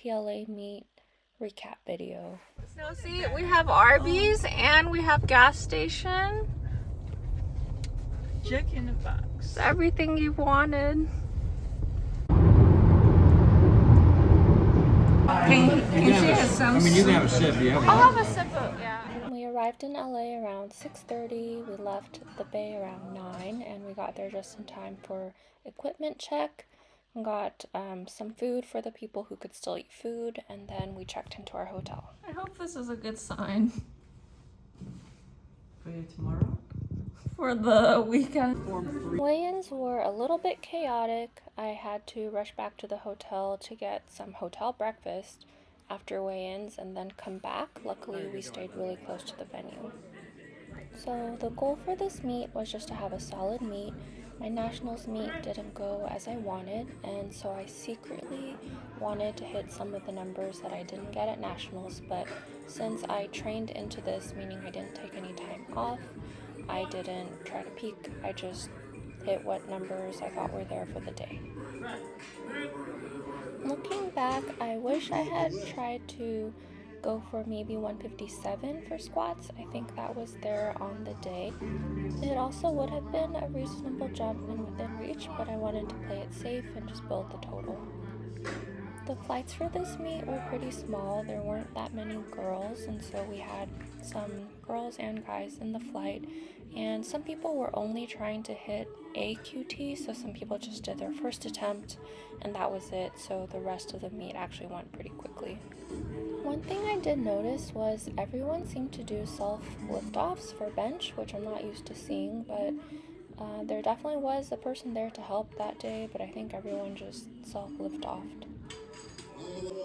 PLA meet recap video. So see, we have Arby's and we have gas station. Check in the box. It's everything you wanted. Can she have some? I mean, you can have a sip. You have I'll have a sip of, yeah. We arrived in LA around 6:30. We left the Bay around 9, and we got there just in time for equipment check. We got some food for the people who could still eat food, and then we checked into our hotel. I hope this is a good sign For you tomorrow? for the weekend. Weigh-ins were a little bit chaotic. I had to rush back to the hotel to get some hotel breakfast after weigh-ins and then come back. Luckily, we stayed really close to the venue. So the goal for this meet was just to have a solid meet. My nationals meet didn't go as I wanted, and so I secretly wanted to hit some of the numbers that I didn't get at nationals, but since I trained into this, meaning I didn't take any time off, I didn't try to peak. I just hit what numbers I thought were there for the day. Looking back, I wish I had tried to go for maybe 157 for squats. I think that was there on the day. It also would have been a reasonable jump and within reach, but I wanted to play it safe and just build the total. The flights for this meet were pretty small. There weren't that many girls, and so we had some girls and guys in the flight, and some people were only trying to hit a QT, so some people just did their first attempt and that was it, so the rest of the meet actually went pretty quickly. One thing I did notice was everyone seemed to do self lift-offs for bench, which I'm not used to seeing, but there definitely was a person there to help that day, but I think everyone just self lift-offed.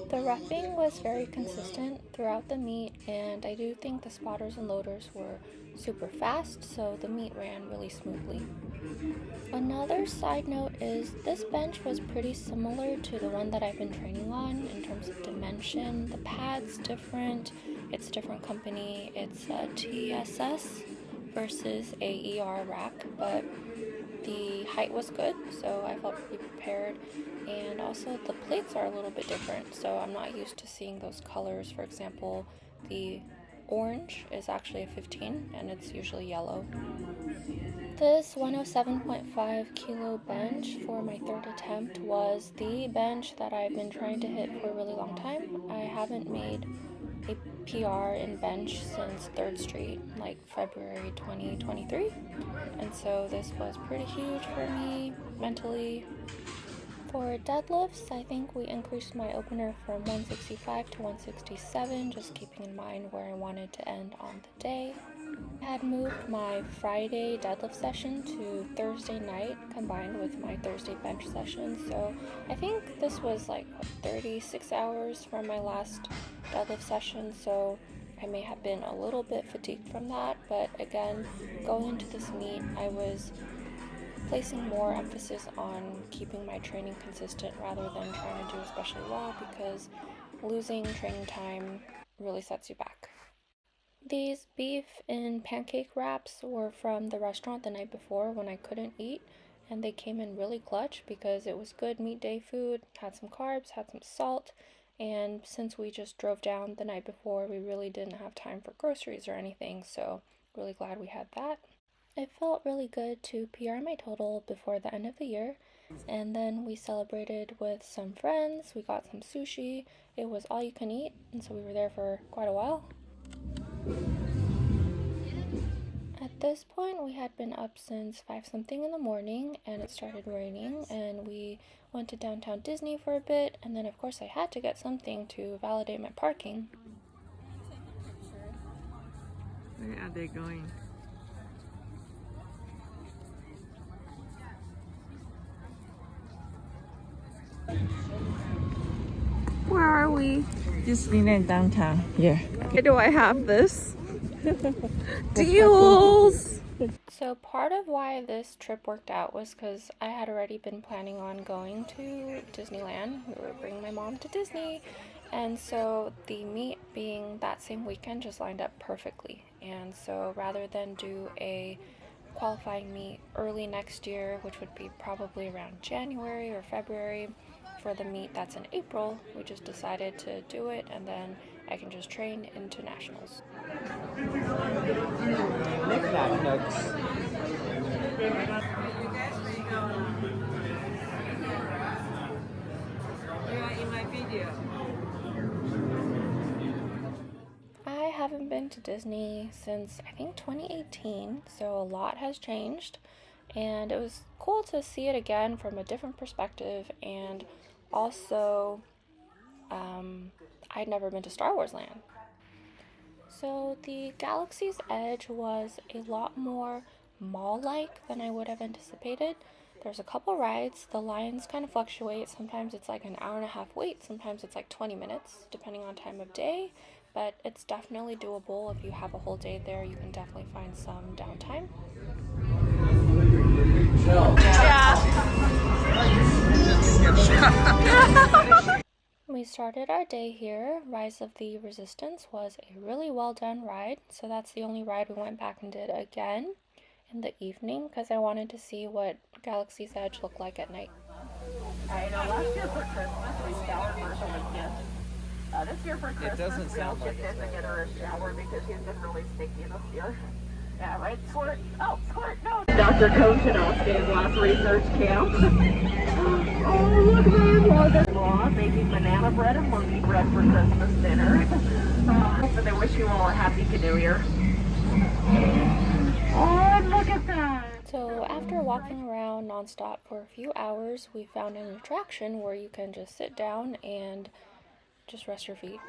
The roughing was very consistent throughout the meet, and I do think the spotters and loaders were super fast, so the meet ran really smoothly. Another side note is this bench was pretty similar to the one that I've been training on in terms of dimension. The pad's different, it's a different company, it's a TSS versus a ER rack, but the height was good, so I felt pretty prepared, and also the plates are a little bit different, so I'm not used to seeing those colors. For example, the orange is actually a 15 and it's usually yellow. This 107.5 kilo bench for my third attempt was the bench that I've been trying to hit for a really long time. I haven't made a PR in bench since 3rd Street, like February 2023, and so this was pretty huge for me mentally. For deadlifts, I think we increased my opener from 165 to 167, just keeping in mind where I wanted to end on the day. I had moved my Friday deadlift session to Thursday night combined with my Thursday bench session, so I think this was like 36 hours from my last deadlift session, so I may have been a little bit fatigued from that, but again, going into this meet, I was placing more emphasis on keeping my training consistent rather than trying to do especially well, because losing training time really sets you back. These beef and pancake wraps were from the restaurant the night before when I couldn't eat, and they came in really clutch because it was good meat day food, had some carbs, had some salt, and since we just drove down the night before, we really didn't have time for groceries or anything, so really glad we had that. It felt really good to PR my total before the end of the year, and then we celebrated with some friends. We got some sushi. It was all you can eat, and so we were there for quite a while. At this point, we had been up since 5-something in the morning, and it started raining, and we went to downtown Disney for a bit, and then of course I had to get something to validate my parking. Where are they going? Where are we? Disneyland downtown. Yeah. Why do I have this? Deals! So part of why this trip worked out was because I had already been planning on going to Disneyland. We were bringing my mom to Disney, and so the meet being that same weekend just lined up perfectly. And so rather than do a qualifying meet early next year, which would be probably around January or February, for the meet that's in April, we just decided to do it, and then I can just train into nationals. Knick-knack nooks. In my video. I haven't been to Disney since I think 2018, so a lot has changed, and it was cool to see it again from a different perspective. And also, I'd never been to Star Wars Land. So the Galaxy's Edge was a lot more mall-like than I would have anticipated. There's a couple rides. The lines kind of fluctuate. Sometimes it's like an hour and a half wait. Sometimes it's like 20 minutes, depending on time of day. But it's definitely doable. If you have a whole day there, you can definitely find some downtime. Yeah. We started our day here. Rise of the Resistance was a really well done ride, so that's the only ride we went back and did again in the evening because I wanted to see what Galaxy's Edge looked like at night. I know last year for Christmas we showered Marshall with gifts. This year for Christmas we all chipped in to get her a shower because she's been really stinky this year. Yeah, right, Squirt? Oh, Squirt, no! Dr. Coach and Austin's last research camp. Oh, look at that! Law making banana bread and monkey bread for Christmas dinner. And I wish you all a happy New Year. Oh, look at that! So after walking around nonstop for a few hours, we found an attraction where you can just sit down and just rest your feet.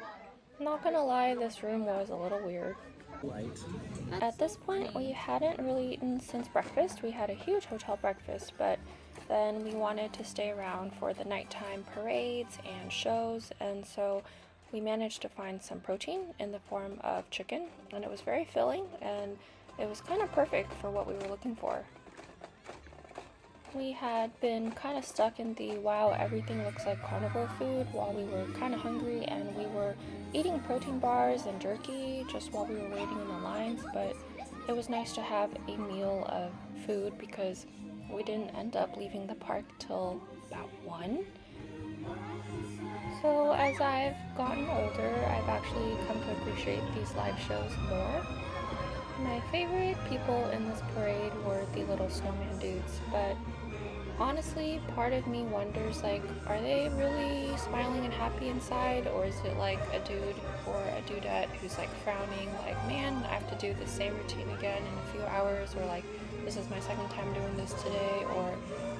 Not gonna lie, this room was a little weird. At this point, we hadn't really eaten since breakfast. We had a huge hotel breakfast, but then we wanted to stay around for the nighttime parades and shows, and so we managed to find some protein in the form of chicken, and it was very filling, and it was kind of perfect for what we were looking for. We had been kind of stuck in the wow, everything looks like carnival food while we were kind of hungry, and we were eating protein bars and jerky just while we were waiting in the lines, but it was nice to have a meal of food because we didn't end up leaving the park till about 1. So as I've gotten older, I've actually come to appreciate these live shows more. My favorite people in this parade were the little snowman dudes, but honestly, part of me wonders, like, are they really smiling and happy inside, or is it like a dude or a dudette who's like frowning, like, man, I have to do the same routine again in a few hours, or like, this is my second time doing this today, or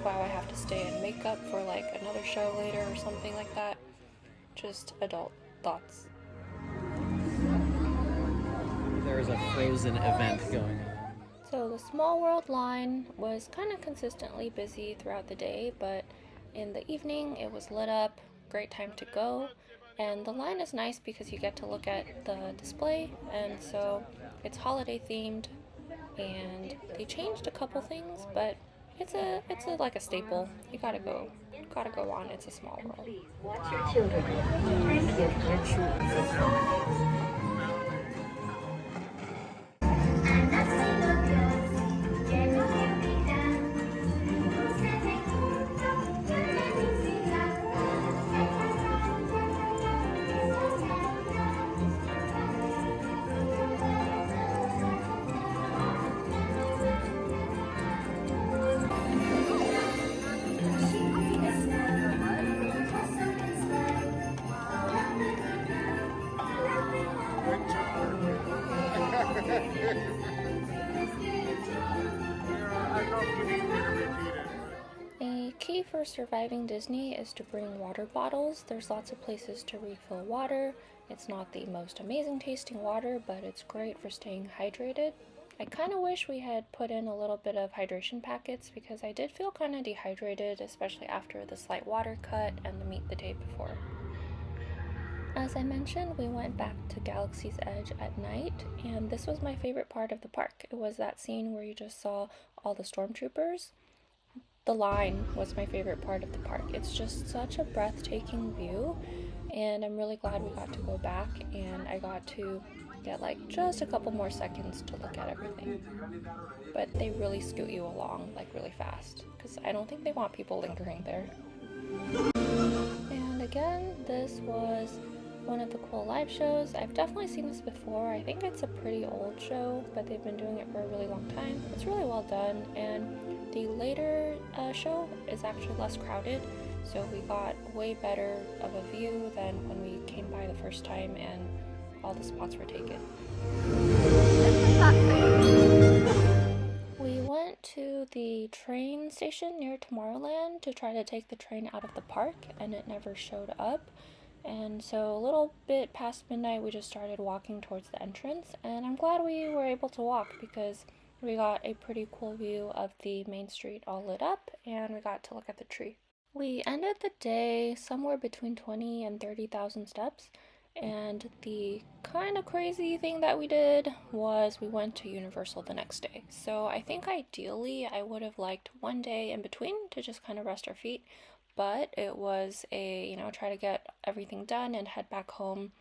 wow, I have to stay in makeup for like another show later or something like that. Just adult thoughts. There's a Frozen event going on. So the Small World line was kind of consistently busy throughout the day, but in the evening it was lit up, great time to go, and the line is nice because you get to look at the display, and so it's holiday themed, and they changed a couple things, but it's like a staple. You gotta go on. It's a Small World. Watch your children. Thank you. A key for surviving Disney is to bring water bottles. There's lots of places to refill water. It's not the most amazing tasting water, but it's great for staying hydrated. I kind of wish we had put in a little bit of hydration packets because I did feel kind of dehydrated, especially after the slight water cut and the meet the day before. As I mentioned, we went back to Galaxy's Edge at night, and this was my favorite part of the park. It was that scene where you just saw all the stormtroopers. The line was my favorite part of the park. It's just such a breathtaking view, and I'm really glad we got to go back and I got to get like just a couple more seconds to look at everything. But they really scoot you along like really fast because I don't think they want people lingering there. again, this was one of the cool live shows. I've definitely seen this before. I think it's a pretty old show, but they've been doing it for a really long time. It's really well done, and the later show is actually less crowded, so we got way better of a view than when we came by the first time and all the spots were taken. We went to the train station near Tomorrowland to try to take the train out of the park, and it never showed up. And so a little bit past midnight, we just started walking towards the entrance, and I'm glad we were able to walk because we got a pretty cool view of the main street all lit up, and we got to look at the tree. We ended the day somewhere between 20 and 30,000 steps, and the kind of crazy thing that we did was we went to Universal the next day. So I think ideally I would have liked one day in between to just kind of rest our feet, but it was a, try to get everything done and head back home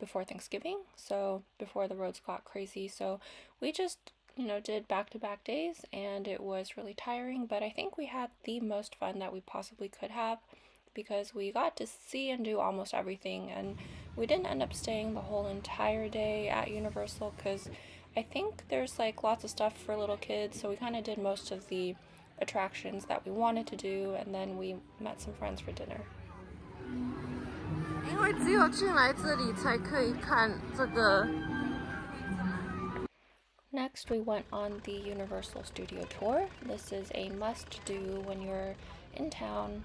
before Thanksgiving, so before the roads got crazy. So we just did back-to-back days, and it was really tiring, but I think we had the most fun that we possibly could have because we got to see and do almost everything, and we didn't end up staying the whole entire day at Universal because I think there's like lots of stuff for little kids, so we kind of did most of the attractions that we wanted to do, and then we met some friends for dinner. 因为只有进来这里才可以看这个。 Next, we went on the Universal Studio Tour. This is a must-do when you're in town,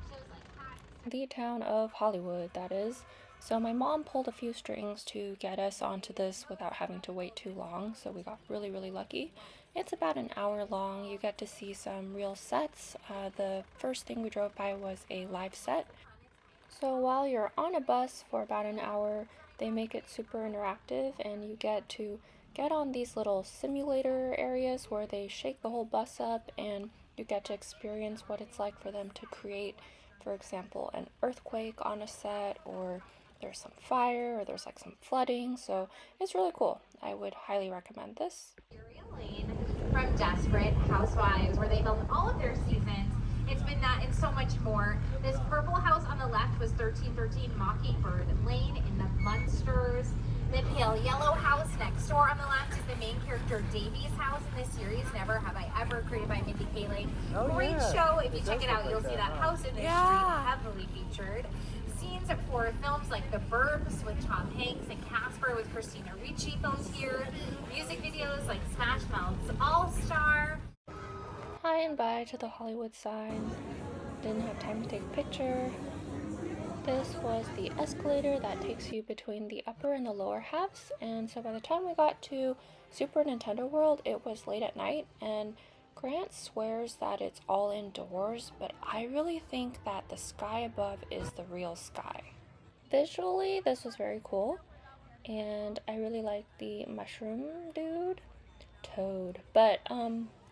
the town of Hollywood, that is. So my mom pulled a few strings to get us onto this without having to wait too long, so we got really, really lucky. It's about an hour long. You get to see some real sets. The first thing we drove by was a live set. So while you're on a bus for about an hour, they make it super interactive, and you get to get on these little simulator areas where they shake the whole bus up, and you get to experience what it's like for them to create, for example, an earthquake on a set, or there's some fire, or there's like some flooding. So it's really cool. I would highly recommend this. From Desperate Housewives, where they filmed all of their seasons. It's been that and so much more. This purple house on the left was 1313 Mockingbird Lane in the Munsters. The pale yellow house next door on the left is the main character Davy's house in this series, Never Have I Ever, created by Mindy Kaling. Great show. If you check it out, you'll see that house in this street heavily featured. Scenes for films like The Burbs with Tom Hanks and Casper with Christina Ricci filmed here. Music videos like Smash Mouth's All Star. Hi and bye to the Hollywood sign. Didn't have time to take a picture. This was the escalator that takes you between the upper and the lower halves, and so by the time we got to Super Nintendo World, it was late at night, and Grant swears that it's all indoors, but I really think that the sky above is the real sky. Visually, this was very cool, and I really liked the mushroom dude, Toad, but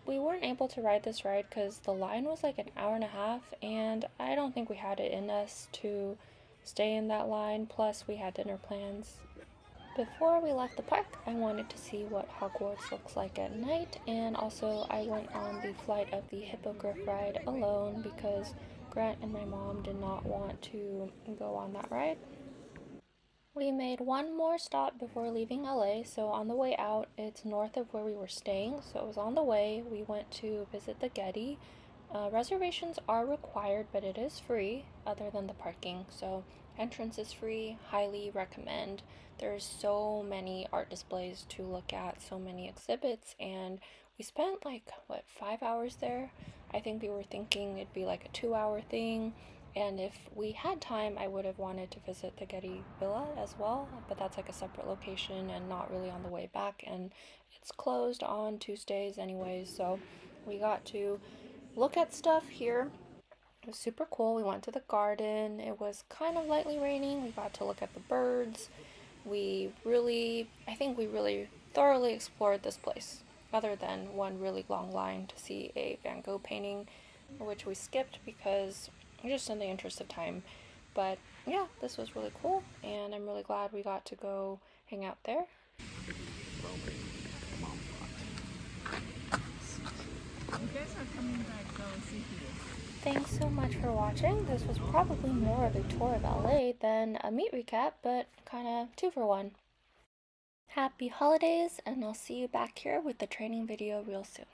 we weren't able to ride this ride because the line was like an hour and a half, and I don't think we had it in us to stay in that line, plus we had dinner plans. Before we left the park, I wanted to see what Hogwarts looks like at night, and also I went on the Flight of the Hippogriff ride alone because Grant and my mom did not want to go on that ride. We made one more stop before leaving LA, so on the way out, it's north of where we were staying, so it was on the way. We went to visit the Getty. Reservations are required, but it is free, other than the parking, so entrance is free. Highly recommend. There's so many art displays to look at, so many exhibits, and we spent like, 5 hours there? I think we were thinking it'd be like a 2-hour thing. And if we had time, I would have wanted to visit the Getty Villa as well, but that's like a separate location and not really on the way back, and it's closed on Tuesdays anyways, so we got to look at stuff here. It was super cool. We went to the garden. It was kind of lightly raining. We got to look at the birds. I think we really thoroughly explored this place, other than one really long line to see a Van Gogh painting, which we skipped because just in the interest of time. But yeah, this was really cool, and I'm really glad we got to go hang out there. You guys are coming back to our city. thanks so much for watching. This was probably more of a tour of LA than a meet recap, but kinda 2 for 1. Happy holidays, and I'll see you back here with the training video real soon.